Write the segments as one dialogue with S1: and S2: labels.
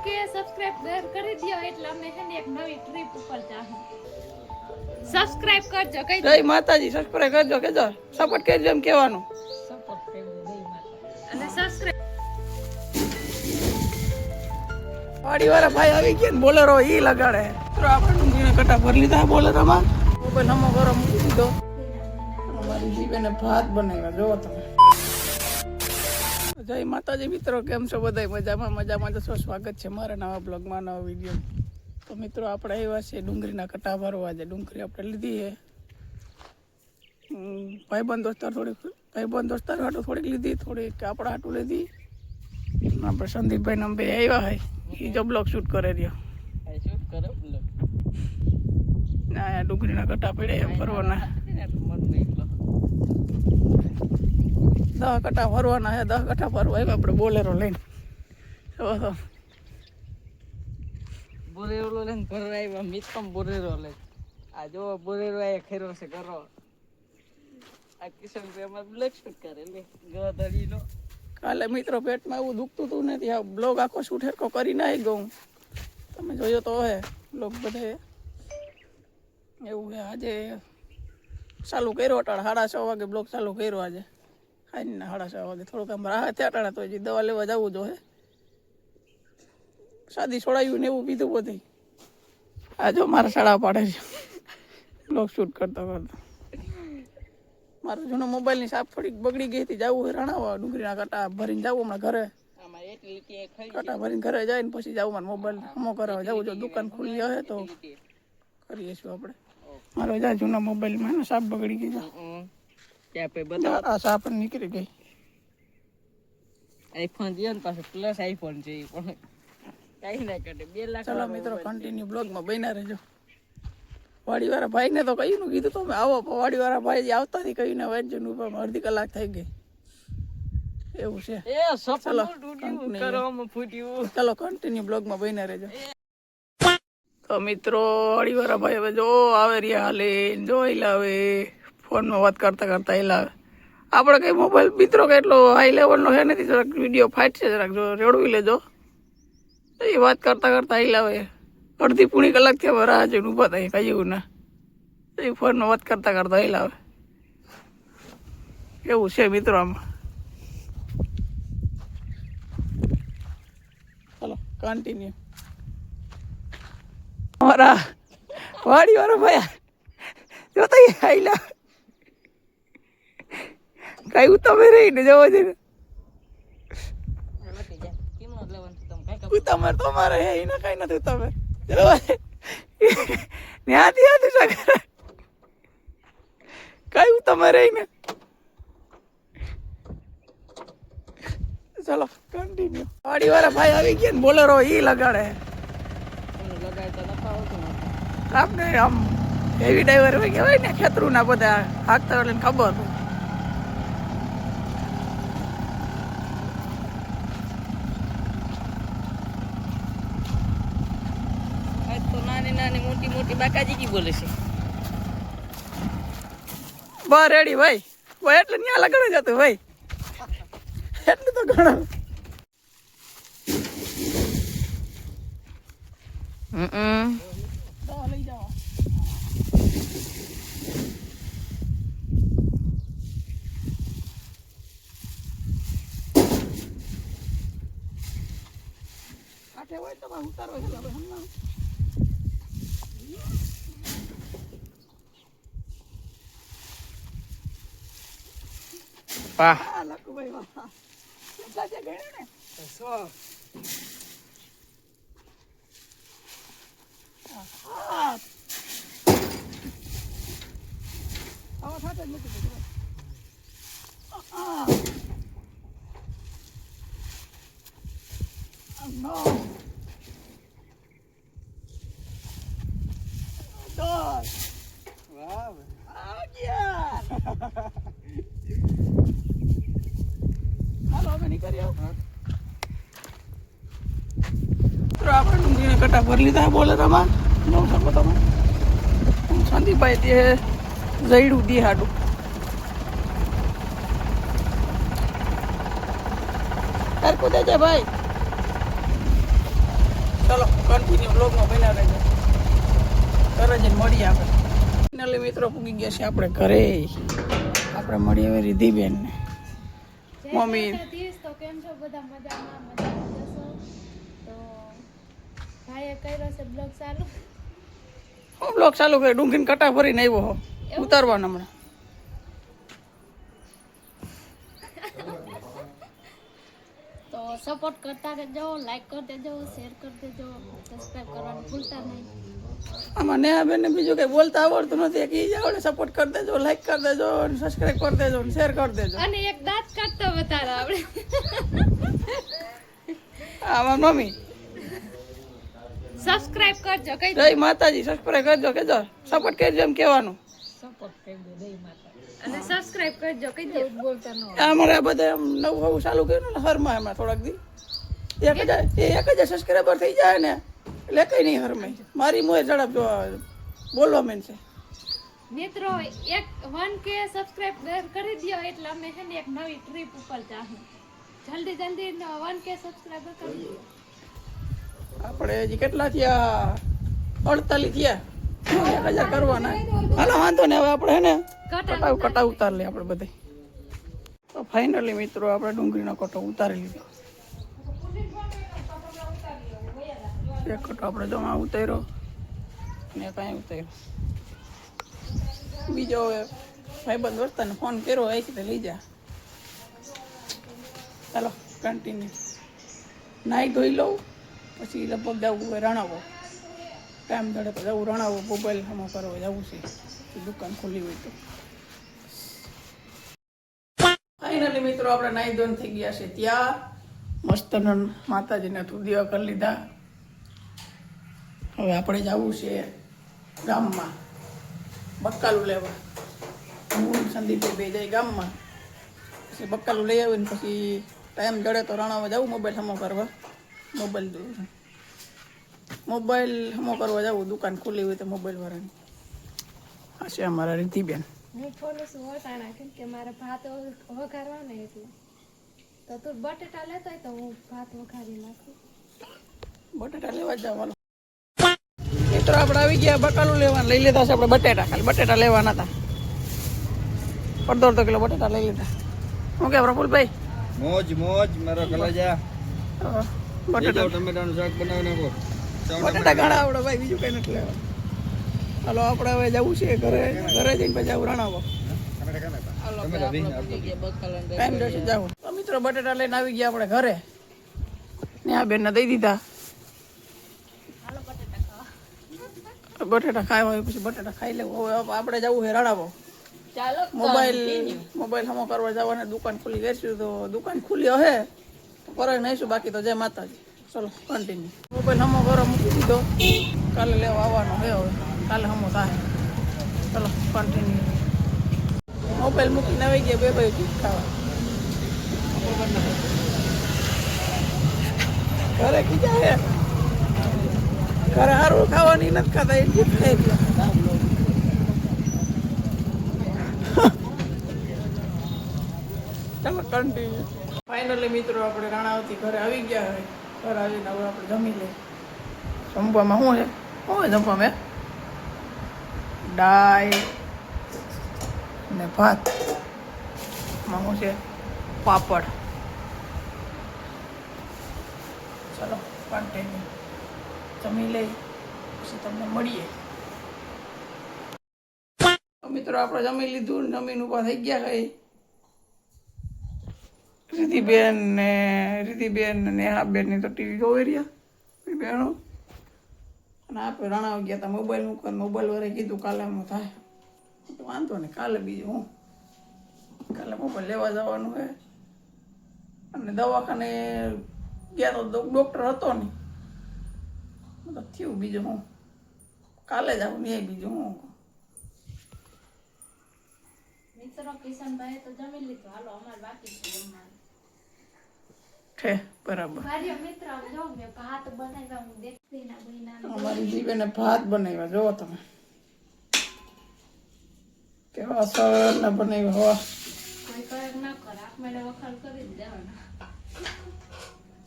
S1: કે સબસ્ક્રાઇબ કરી દો એટલે અમે છે ને એક નવી ટ્રીપ ઉપર જાહું. સબસ્ક્રાઇબ કરજો કઈ
S2: જય માતાજી. સબસ્ક્રાઇબ કરજો કેજો સપોર્ટ કરજો એમ કહેવાનું.
S1: સપોર્ટ કરજો જય માતા અને સબસ્ક્રાઇબ.
S2: વાડીવાળા ભાઈ આવી ગયા ને બોલેરો ઈ લગાડે. તો આપણે ડુંગળીના કટા ભરી લીધા બોલેરોમાં. મોબાઈલ હમો ગરમ મૂકી દીધો. અમારી જીવેને ભાત બનાવ્યા જોવો તમે. જય માતાજી મિત્રો, કેમ છો બધા? મજામાં જશો. સ્વાગત છે મારા નવા બ્લોગમાં, નવા વિડીયો. તો મિત્રો આપણે આવ્યા છે ડુંગળીના કટા ભરવા. છે ડુંગળી આપણે લીધી છે. ભાઈબંધ દોસ્તાર હાટું થોડીક લીધી, થોડીક આપણા હાટું લીધી. આપણે સંદીપભાઈ નંબે આવ્યા હોય એ જો બ્લોગ શૂટ કરે રહ્યો. ના ડુંગળીના કટા પડ્યા એમ ભરવાના. 10 કટા ભરવાના છે. 10 કટા ભરવા આવ્યા આપણે બોલેરો લઈને.
S3: બોરેરો લઈને ભરવા આવ્યા. મિત્તમ બોરેરો લઈને આ જો બોરેરો આ ખેરો છે કરો. આ કિશનભાઈ અમાર બ્લોગ શૂટ કરે લે ગધડીનો.
S2: કાલે મિત્રો પેટમાં એવું દુખતું હતું ને ત્યાં બ્લોગ આખો શૂટ હેરકો કરી નાખી ગયું. તમે જોયો તો હે બ્લોગ બધે એવું છે. આજે ચાલુ કર્યો અટાણા 6:30 વાગે બ્લોગ ચાલુ કર્યો. આજે ખાઈને 6:30 વાગે થોડુંક આમ રાહત થયા અટાણા. તો હજી દવા લેવા જવું જોઈએ. શાદી છોડાયું ને એવું પીધું બધું. આ જો મારા શાળા પાડે છે બ્લોગ શૂટ કરતા કરતા. મારો જૂનો મોબાઈલની સાપ થોડીક બગડી ગઈ હતી. જવું હોય રાણાવા ડુંગળીના કટા ભરીને જવું હમણાં ઘરે. કટા ભરીને ઘરે જાય ને પછી જવું. મારો મોબાઈલ હમો કરવા જવું. જો દુકાન ખુલ્લી હશે તો કરીએ છીએ આપણે. મારો જ્યાં જૂના મોબાઈલમાં ને સાપ બગડી ગઈ છે. આ સાપ નીકળી ગઈ.
S3: આઈફોન છે ને પાછો પ્લસ આઈફોન છે એ પણ કઈ ના કાઢે 2 લાખ.
S2: ચલો મિત્રો કન્ટિન્યુ બ્લોગમાં બન્યા રહેજો. વાડીવાળા ભાઈને તો કહીનું કીધું તમે આવો. વાડીવાળા ભાઈ આવતા નથી કહીને વાંચજો ઉપર અડધી કલાક થઈ ગઈ એવું છે. ચલો કન્ટિન્યુ બ્લોગમાં બન્યા રહેજો. તો મિત્રો વાડીવાળા ભાઈ હવે જો આવે રહ્યા હાલે જોઈ લાવે. ફોનમાં વાત કરતા કરતા એ લાવે. આપણે કઈ મોબાઈલ મિત્રો કેટલો હાઈ લેવલનો છે નથી. જરાક વિડીયો ફાઈટ છે. જરાક જો રેડવી લેજો. એ વાત કરતા કરતા હાઈ લાવે. અડધી પૂણી કલાક થી હવે રાહ જોઈને ઊભા થાય કહ્યું ના. એ ફોનમાં વાત કરતા કરતા હાઈ લાવે. એવું છે મિત્રો આમાં. ચલો કન્ટિન્યુ. મારા વાડી વાળો ભાઈ જોતા હાઈ લાવે. કઈ તમે રહીને જવા દે ને. તમારે તમારે હે એને કઈ નથી. તમે ત્યાંથી કઈ તમે રહીને. ચલો કન્ટિન્યુ. વાડી વાળા ભાઈ આવી ગયા ને બોલેરો ઈ લગાડે. આપણે આમ હેવી ડ્રાઈવર હોય કહેવાય ને ખેતરું ના બધા હાકતા એટલે ખબર હતું.
S3: નાની મોટી બાકાજી કી બોલે છે.
S2: બસ રેડી ભાઈ. ભાઈ એટલે ન્યા લગાડે જતું ભાઈ. એટલું તો ઘણું. લઈ જાઓ. કાંઠે હોય તો ઉતારો છે હમણાં.
S3: વાહ
S2: લકુભાઈ વાહ. કેટલા છે ગણે ને?
S3: 100.
S2: હા. આવા સાથે જ મૂકી દીધું. No. 10.
S3: વાહ.
S2: 11. હાલો અમે નીકળીએ. તો આપણે ડુંગળીના કટા ભરી લીધા બોલેરામાં. જોઉં શકો તમે. સંદીપભાઈ તે જઈડું દે હાડું. સરખું દેજે ભાઈ. કન્ટિન્યુ બ્લોગમાં બન્યા રહેજો. ઘરે જઈને મળીએ આપણે. ફાઇનલી મિત્રો પૂગી ગયા છે આપણે ઘરે. આપણે મળીએ હવે રિધિબેન ને મમ્મી.
S1: તો કેમ છો બધા? મજામાં જશો તો ભાઈએ કર્યો છે બ્લોગ ચાલુ.
S2: હું બ્લોગ ચાલુ કરી ડુંગળીને કટા ભરીને આવ્યો હો ઉતારવાનો હમણાં.
S1: તો સપોર્ટ કરતા રહેજો, લાઈક કરી દેજો, શેર કરી દેજો, સબસ્ક્રાઇબ કરવાનું ભૂલતા નહીં.
S2: આમાં નેહાબેન ને બીજું કંઈ બોલતા આવડતું નથી કે ઈ આવડે. સપોર્ટ કરી દેજો, લાઈક કરી દેજો, સબસ્ક્રાઇબ કરી દેજો, શેર કરી દેજો.
S1: અને એક દાંત કાઢતા બતાડો આપણે.
S2: આમાં મમ્મી
S1: સબસ્ક્રાઇબ કરજો કઈ
S2: જય માતાજી. સબસ્ક્રાઇબ કરજો કેજો, સપોર્ટ કરજો એમ કહેવાનું.
S3: સપોર્ટ કરી દે દઈ માતા.
S1: અને સબસ્ક્રાઇબ કરજો કઈ દે.
S3: બોલતા ન
S2: અમારે આ બધા આમ નવું નવું ચાલુ કર્યું ને હરમાં હમણાં થોડાક દી 1000 સબસ્ક્રાઈબર થઈ જાય ને એટલે કઈ નહીં હરમાય. મારી મોય ઝડપ જો બોલવા મેન છે.
S1: મિત્રો 1K સબસ્ક્રાઇબ કરી દો એટલે અમે છે ને એક નવી ટ્રીપ ઉપર જાહું. જલ્દી 1K સબસ્ક્રાઇબર કરી દો.
S2: આપણે હજી કેટલા થયા? 48 થયા. 1000 કરવાના. હાલો વાંધો ને હવે આપણે હે ને કટા ઉતાર લઈએ આપણે બધે. તો ફાઇનલી મિત્રો આપણે ડુંગળીનો કટો ઉતારી લીધો. એક કટો આપણે જમા ઉતાર્યો ને કાંઈ ઉતાર્યો. બીજો હવે ભાઈબંધ વર્તાને ફોન કર્યો અહીંથી તો લઈ જા. ચાલો કન્ટિન્યુ. નાહી ધોઈ લઉં પછી લગભગ જવું હોય રણાવો. ટાઈમ દડે તો જવું રણાવો. મોબાઈલ હમો કરવા જવું છે દુકાન ખુલ્લી હોય તો. ફાઇનલી મિત્રો આપણે નાહી ધોઈને થઈ ગયા છે ત્યાં. મસ્ત માતાજીને તુદિયા કરી લીધા. હવે આપણે જવું છે ગામમાં બકાલું લેવા. હું સંદીપે બે જાય ગામમાં. પછી બકાલું લઈ આવીને પછી ટાઈમ જડે તો રણાવા જવું મોબાઈલ હમો કરવા. મોબાઈલ હમો કરવા જવું. દુકાન ખુલ્લી હોય તો મોબાઈલ વાળાની. આ છે અમારા રિધિબેન.
S1: હું થોડું શું વટાણા કેમ કે મારે ભાત વઘારવા ને એટલે તો તું બટેટા લેતો હોય તો હું ભાત વઘારી નાખું.
S2: બટેટા લેવા જ જવાનું. મિત્રો આપણે આવી ગયા બકાલું લેવા. લઈ લીધા છે આપણે બટેટા. ખાલી બટેટા લેવાના હતા. 15 કિલો બટેટા લઈ લીધા. શું કે પ્રફુલભાઈ?
S4: મોજ મોજ મારો કલાજા.
S2: બટેટા
S4: ટમેટાનું શાક બનાવી નાખો.
S2: બટેટા ઘણા આવડે ભાઈ, બીજું કઈ નથી લેવા. હાલો આપણે હવે જવું છે ઘરે. ઘરે જઈને પછી જવું રણાવો. ટાઈમ જશે જાવ. તો મિત્રો બટેટા લઈને આવી ગયા આપણે ઘરે. ને આ બેનને દઈ દીધા. બટેટા ખાવા હોય પછી બટેટા ખાઈ લેવું. હવે આપણે જવું છે રણાવો.
S3: ચાલો
S2: મોબાઈલ હમો કરવા જવાને દુકાન ખુલ્લી કરશું તો દુકાન ખુલ્લી હશે તો કરે નહીશું. બાકી તો જય માતાજી. ચલો કન્ટિન્યુ. મોબાઈલ હમો કરવા મૂકી દીધો. કાલે લેવા આવવાનો હે. હવે કાલે હમો થાય. ચલો કન્ટિન્યુ. મોબાઈલ મૂકીને આવી ગયા બે ચીજ ખાવા. ઘરે કીધા હે ઘરે સારું ખાવાની નથી ખાતા એ ચીજ ખાઈ ગયા. ચાલો કન્ટિન્યુ. ફાઇનલી મિત્રો આપણે રાણાવતી ઘરે આવી ગયા હોય. ઘરે આવીને હવે આપણે જમી લઈએ. જમવામાં શું છે? શું છે જમવામાં? દાળ ને ભાત. એમાં શું છે? પાપડ. ચાલો કન્ટિન્યુ. જમી લઈ પછી તમને મળીએ. મિત્રો આપણે જમી લીધું. જમીન ઉભા થઈ ગયા કઈ. રિધિબેન ને નેહાબેન ની તો ટીવી જોઈ રહ્યા બેનો. અને આપણે રણાવી ગયા હતા મોબાઈલ મૂકવા. મોબાઈલ વાળા કીધું કાલે એમ થાય તો વાંધો નહીં. કાલે બીજું હું કાલે મોબાઈલ લેવા જવાનું છે. અને દવાખાને ગયા તો ડૉક્ટર હતો નહીં. મતલબ થયું બીજું હું કાલે જ આવું નહીં. બીજું હું
S1: મિત્રો કિશનભાઈ તો જમી લીધું. હાલો અમારે બાકી છે જમવાનું.
S2: છે બરાબર.
S1: મારી મિત્ર જો મેં ભાત બનાવ્યા હું દેખતી ના બહેના.
S2: અમારી જીવેને ભાત બનાવ્યા જોવો તમે કેવા સરળ ને બનાવ્યા. હવા
S1: કોઈ કરે ના કરે આપણે વખાણ કરી જ દેવાના.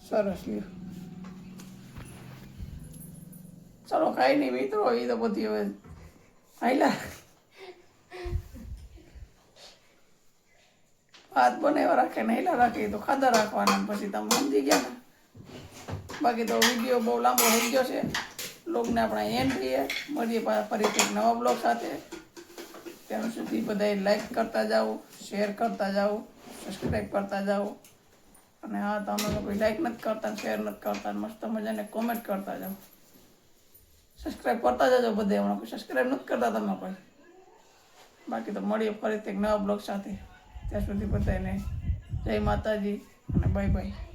S2: સરસ લ્યો. ચલો કાંઈ નહીં મિત્રો, એ તો બધી હવે હાઈલા ભાત બનાવ્યા રાખે ને હેલા રાખે એ તો ખાધા રાખવાના ને પછી તમે સમજી ગયા ને. બાકી તો વિડીયો બહુ લાંબો થઈ ગયો છે. બ્લોગને આપણે એન્ડ કરીએ, મળીએ ફરીથી એક નવા બ્લોગ સાથે. ત્યાં સુધી બધાએ લાઈક કરતા જાઓ, શેર કરતા જાઓ, સબસ્ક્રાઈબ કરતા જાઓ. અને હા, તમે કોઈ લાઈક નથી કરતા ને શેર નથી કરતા ને મસ્ત મજાને કોમેન્ટ કરતા જાઓ. સબસ્ક્રાઈબ કરતા જાજો બધે, હમણાં કોઈ સબસ્ક્રાઈબ નથી કરતા તમે કોઈ. બાકી તો મળીએ ફરીથી એક નવા બ્લોગ સાથે. ત્યાં સુધી બધાને જય માતાજી અને બાય બાય.